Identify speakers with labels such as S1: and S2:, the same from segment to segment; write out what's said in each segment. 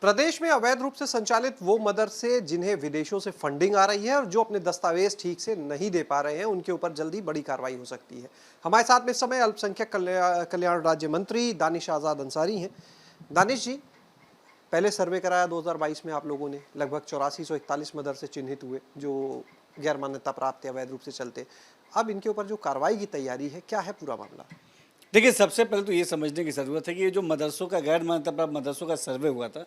S1: प्रदेश में अवैध रूप से संचालित वो मदरसे जिन्हें विदेशों से फंडिंग आ रही है और जो अपने दस्तावेज ठीक से नहीं दे पा रहे हैं, उनके ऊपर जल्दी बड़ी कार्रवाई हो सकती है। हमारे साथ में इस समय अल्पसंख्यक कल्याण राज्य मंत्री दानिश आज़ाद अंसारी हैं। दानिश जी, पहले सर्वे कराया 2022 में आप लोगों ने, लगभग 8441 मदरसे चिन्हित हुए जो गैर मान्यता प्राप्त या अवैध रूप से चलते। अब इनके ऊपर जो कार्रवाई की तैयारी है, क्या है पूरा मामला?
S2: देखिए, सबसे पहले तो ये समझने की ज़रूरत है कि ये जो मदरसों का गैर मान्यता प्राप्त मदरसों का सर्वे हुआ था,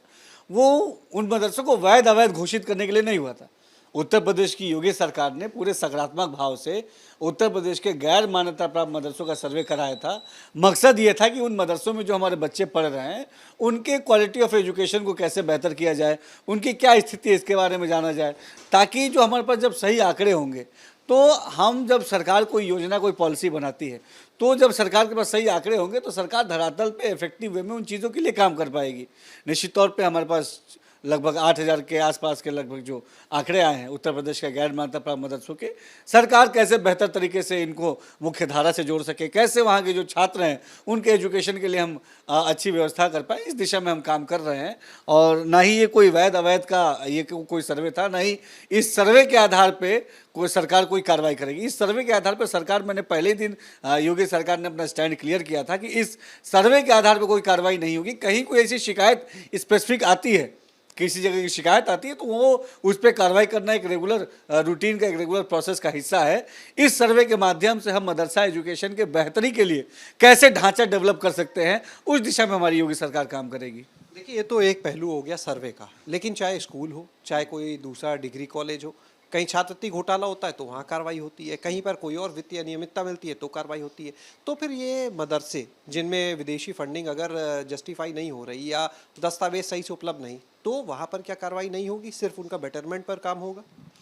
S2: वो उन मदरसों को वैध अवैध घोषित करने के लिए नहीं हुआ था। उत्तर प्रदेश की योगी सरकार ने पूरे सकारात्मक भाव से उत्तर प्रदेश के गैर मान्यता प्राप्त मदरसों का सर्वे कराया था। मकसद ये था कि उन मदरसों में जो हमारे बच्चे पढ़ रहे हैं, उनके क्वालिटी ऑफ एजुकेशन को कैसे बेहतर किया जाए, उनकी क्या स्थिति है इसके बारे में जाना जाए, ताकि जो हमारे पास जब सही आंकड़े होंगे तो हम जब सरकार कोई योजना कोई पॉलिसी बनाती है, तो जब सरकार के पास सही आंकड़े होंगे तो सरकार धरातल पे इफेक्टिव वे में उन चीज़ों के लिए काम कर पाएगी। निश्चित तौर पे हमारे पास लगभग 8000 के आसपास के लगभग जो आंकड़े आए हैं उत्तर प्रदेश के गैर मान्यता प्राप्त मदरसों के, सरकार कैसे बेहतर तरीके से इनको मुख्य धारा से जोड़ सके, कैसे वहाँ के जो छात्र हैं उनके एजुकेशन के लिए हम अच्छी व्यवस्था कर पाएँ, इस दिशा में हम काम कर रहे हैं। और ना ही ये कोई वैध अवैध का ये कोई सर्वे था, ना ही इस सर्वे के आधार पर कोई सरकार कोई कार्रवाई करेगी। इस सर्वे के आधार पर सरकार, मैंने पहले ही दिन योगी सरकार ने अपना स्टैंड क्लियर किया था कि इस सर्वे के आधार पर कोई कार्रवाई नहीं होगी। कहीं कोई ऐसी शिकायत स्पेसिफिक आती है, किसी जगह की शिकायत आती है, तो वो उस पर कार्रवाई करना एक रेगुलर रूटीन का, एक रेगुलर प्रोसेस का हिस्सा है। इस सर्वे के माध्यम से हम मदरसा एजुकेशन के बेहतरी के लिए कैसे ढांचा डेवलप कर सकते हैं, उस दिशा में हमारी योगी सरकार काम करेगी।
S1: देखिए, ये तो एक पहलू हो गया सर्वे का, लेकिन चाहे स्कूल हो, चाहे कोई दूसरा डिग्री कॉलेज हो, कहीं छात्रवृत्ति घोटाला होता है तो वहाँ कार्रवाई होती है, कहीं पर कोई और वित्तीय अनियमितता मिलती है तो कार्रवाई होती है। तो फिर ये मदरसे जिनमें विदेशी फंडिंग अगर जस्टिफाई नहीं हो रही या दस्तावेज सही से उपलब्ध नहीं, तो वहाँ पर क्या कार्रवाई नहीं होगी, सिर्फ उनका बेटरमेंट पर काम होगा?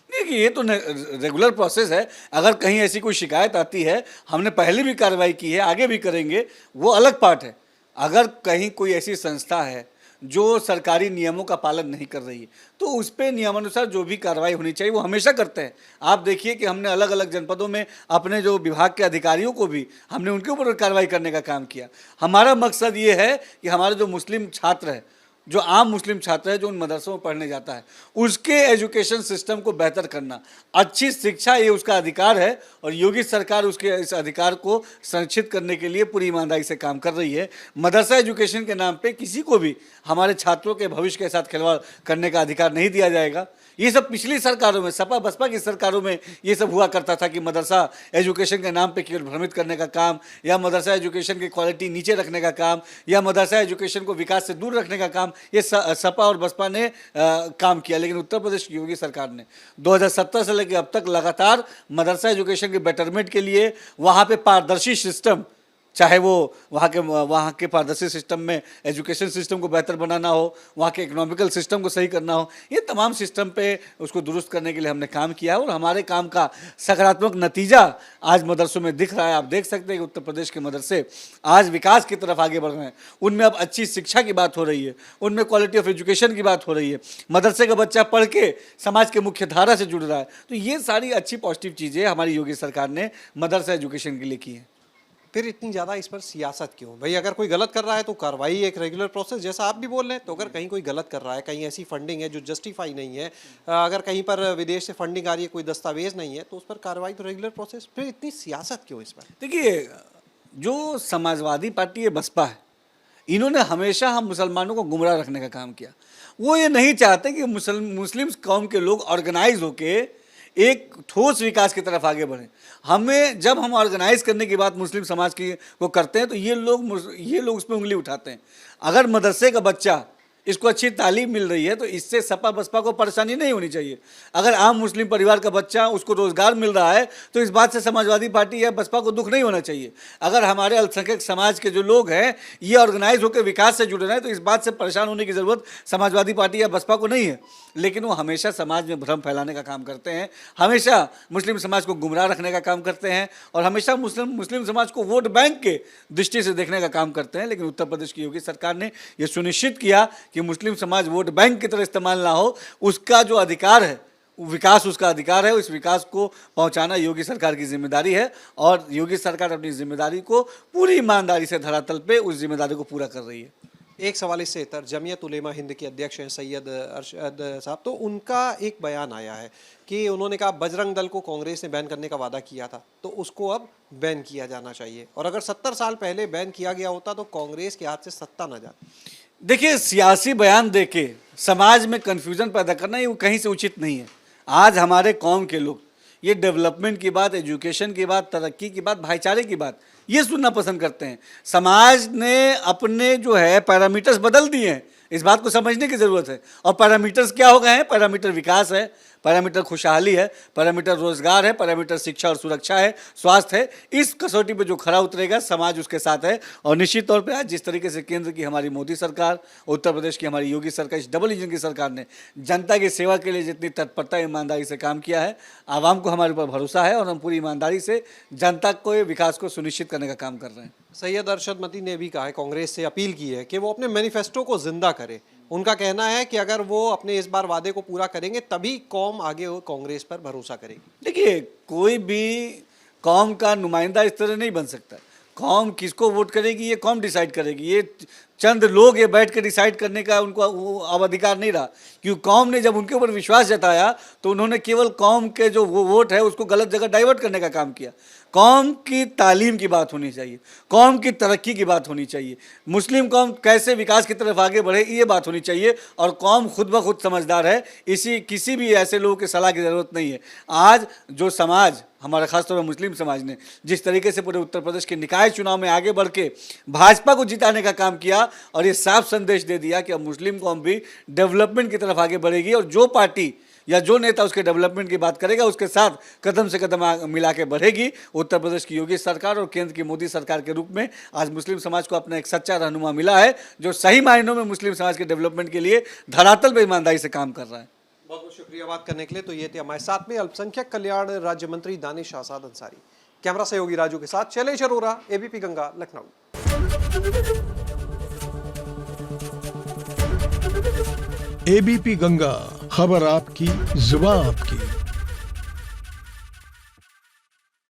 S2: देखिए, ये तो रेगुलर प्रोसेस है। अगर कहीं ऐसी कोई शिकायत आती है, हमने पहले भी कार्रवाई की है, आगे भी करेंगे, वो अलग पार्ट है। अगर कहीं कोई ऐसी संस्था है जो सरकारी नियमों का पालन नहीं कर रही है, तो उस पर नियमानुसार जो भी कार्रवाई होनी चाहिए वो हमेशा करते हैं। आप देखिए कि हमने अलग अलग जनपदों में अपने जो विभाग के अधिकारियों को भी हमने उनके ऊपर कार्रवाई करने का काम किया। हमारा मकसद ये है कि हमारे जो मुस्लिम छात्र हैं, जो आम मुस्लिम छात्र है जो उन मदरसों में पढ़ने जाता है, उसके एजुकेशन सिस्टम को बेहतर करना, अच्छी शिक्षा ये उसका अधिकार है और योगी सरकार उसके इस अधिकार को संरक्षित करने के लिए पूरी ईमानदारी से काम कर रही है। मदरसा एजुकेशन के नाम पे किसी को भी हमारे छात्रों के भविष्य के साथ खिलवाड़ करने का अधिकार नहीं दिया जाएगा। ये सब पिछली सरकारों में, सपा बसपा की सरकारों में ये सब हुआ करता था कि मदरसा एजुकेशन के नाम पे केवल भ्रमित करने का काम, या मदरसा एजुकेशन की क्वालिटी नीचे रखने का काम, या मदरसा एजुकेशन को विकास से दूर रखने का काम, ये सपा और बसपा ने काम किया। लेकिन उत्तर प्रदेश की योगी सरकार ने 2017 से लेकर अब तक लगातार मदरसा एजुकेशन के बेटरमेंट के लिए वहाँ पे पारदर्शी सिस्टम, चाहे वो वहाँ के पारदर्शी सिस्टम में एजुकेशन सिस्टम को बेहतर बनाना हो, वहाँ के इकोनॉमिकल सिस्टम को सही करना हो, ये तमाम सिस्टम पे उसको दुरुस्त करने के लिए हमने काम किया है और हमारे काम का सकारात्मक नतीजा आज मदरसों में दिख रहा है। आप देख सकते हैं कि उत्तर प्रदेश के मदरसे आज विकास की तरफ आगे बढ़ रहे हैं। उनमें अब अच्छी शिक्षा की बात हो रही है, उनमें क्वालिटी ऑफ एजुकेशन की बात हो रही है, मदरसे का बच्चा पढ़ के समाज के मुख्य धारा से जुड़ रहा है। तो ये सारी अच्छी पॉजिटिव चीज़ें हमारी योगी सरकार ने मदरसा एजुकेशन के लिए की हैं।
S1: फिर इतनी ज़्यादा इस पर सियासत क्यों भाई? अगर कोई गलत कर रहा है तो कार्रवाई एक रेगुलर प्रोसेस, जैसा आप भी बोल रहे हैं, तो अगर कहीं कोई गलत कर रहा है, कहीं ऐसी फंडिंग है जो जस्टिफाई नहीं है, अगर कहीं पर विदेश से फंडिंग आ रही है, कोई दस्तावेज नहीं है, तो उस पर कार्रवाई तो रेगुलर प्रोसेस। फिर इतनी सियासत क्यों इस पर?
S2: देखिए, जो समाजवादी पार्टी है, बसपा है, इन्होंने हमेशा हम मुसलमानों को गुमराह रखने का काम किया। वो ये नहीं चाहते कि मुस्लिम कौम के लोग ऑर्गेनाइज होके एक ठोस विकास की तरफ आगे बढ़ें। हमें जब हम ऑर्गेनाइज करने की बात मुस्लिम समाज की को करते हैं तो ये लोग उस पर उंगली उठाते हैं। अगर मदरसे का बच्चा, इसको अच्छी तालीम मिल रही है तो इससे सपा बसपा को परेशानी नहीं होनी चाहिए। अगर आम मुस्लिम परिवार का बच्चा, उसको रोजगार मिल रहा है तो इस बात से समाजवादी पार्टी या बसपा को दुख नहीं होना चाहिए। अगर हमारे अल्पसंख्यक समाज के जो लोग हैं ये ऑर्गेनाइज होकर विकास से जुड़ रहे हैं तो इस बात से परेशान होने की ज़रूरत समाजवादी पार्टी या बसपा को नहीं है। लेकिन वो हमेशा समाज में भ्रम फैलाने का काम करते हैं, हमेशा मुस्लिम समाज को गुमराह रखने का काम करते हैं और हमेशा मुस्लिम समाज को वोट बैंक के दृष्टि से देखने का काम करते हैं। लेकिन उत्तर प्रदेश की योगी सरकार ने यह सुनिश्चित किया कि मुस्लिम समाज वोट बैंक की तरह इस्तेमाल ना हो। उसका जो अधिकार है, विकास उसका अधिकार है, उस विकास को पहुंचाना योगी सरकार की जिम्मेदारी है और योगी सरकार अपनी जिम्मेदारी को पूरी ईमानदारी से धरातल पे उस जिम्मेदारी को पूरा कर रही है।
S1: एक सवाल इससे इतर जमीयत उलेमा हिंद के अध्यक्ष हैं सैयद अरशद साहब, तो उनका एक बयान आया है कि उन्होंने कहा बजरंग दल को कांग्रेस ने बैन करने का वादा किया था तो उसको अब बैन किया जाना चाहिए, और अगर 70 साल पहले बैन किया गया होता तो कांग्रेस के हाथ से सत्ता न जाती।
S2: देखिए, सियासी बयान देके समाज में कन्फ्यूजन पैदा करना ये कहीं से उचित नहीं है। आज हमारे कौम के लोग ये डेवलपमेंट की बात, एजुकेशन की बात, तरक्की की बात, भाईचारे की बात ये सुनना पसंद करते हैं। समाज ने अपने जो है पैरामीटर्स बदल दिए हैं, इस बात को समझने की ज़रूरत है। और पैरामीटर्स क्या हो गए हैं? पैरामीटर विकास है, पैरामीटर खुशहाली है, पैरामीटर रोजगार है, पैरामीटर शिक्षा और सुरक्षा है, स्वास्थ्य है। इस कसौटी पे जो खरा उतरेगा समाज उसके साथ है। और निश्चित तौर पे आज जिस तरीके से केंद्र की हमारी मोदी सरकार, उत्तर प्रदेश की हमारी योगी सरकार, इस डबल इंजन की सरकार ने जनता की सेवा के लिए जितनी तत्परता ईमानदारी से काम किया है, आवाम को हमारे ऊपर भरोसा है और हम पूरी ईमानदारी से जनता को विकास को सुनिश्चित करने का काम कर रहे हैं।
S1: सैयद अरशद मती ने भी कहा है, कांग्रेस से अपील की है कि वो अपने मैनिफेस्टो को जिंदा करे। उनका कहना है कि अगर वो अपने इस बार वादे को पूरा करेंगे तभी कौम आगे कांग्रेस पर भरोसा करेगी।
S2: देखिए, कोई भी कौम का नुमाइंदा इस तरह नहीं बन सकता। कौम किसको वोट करेगी ये कौम डिसाइड करेगी। ये चंद लोग ये बैठ के डिसाइड करने का उनको अब अधिकार नहीं रहा, क्योंकि कौम ने जब उनके ऊपर विश्वास जताया तो उन्होंने केवल कौम के जो वो वोट है उसको गलत जगह डाइवर्ट करने का काम किया। कौम की तालीम की बात होनी चाहिए, कौम की तरक्की की बात होनी चाहिए, मुस्लिम कौम कैसे विकास की तरफ आगे बढ़े ये बात होनी चाहिए। और कौम खुद ब खुद समझदार है, किसी भी ऐसे लोगों की सलाह की ज़रूरत नहीं है। आज जो समाज, हमारा खासतौर पर मुस्लिम समाज ने जिस तरीके से पूरे उत्तर प्रदेश के निकाय चुनाव में आगे बढ़ के भाजपा को जिताने का काम किया और ये साफ संदेश दे दिया कि अब मुस्लिम कौम भी डेवलपमेंट की तरफ आगे बढ़ेगी और जो पार्टी या जो नेता उसके डेवलपमेंट की बात करेगा उसके साथ कदम से कदम मिला के बढ़ेगी। उत्तर प्रदेश की योगी सरकार और केंद्र की मोदी सरकार के रूप में आज मुस्लिम समाज को अपना एक सच्चा रहनुमा मिला है जो सही मायनों में मुस्लिम समाज के डेवलपमेंट के लिए धरातल पर ईमानदारी से काम कर रहा है।
S1: बहुत बहुत शुक्रिया बात करने के लिए। तो ये थे हमारे साथ में अल्पसंख्यक कल्याण राज्य मंत्री दानिश आजाद अंसारी। कैमरा सहयोगी राजू के साथ शैलेश अरोरा, एबीपी गंगा, लखनऊ।
S3: एबीपी गंगा, खबर आपकी, जुबान आपकी।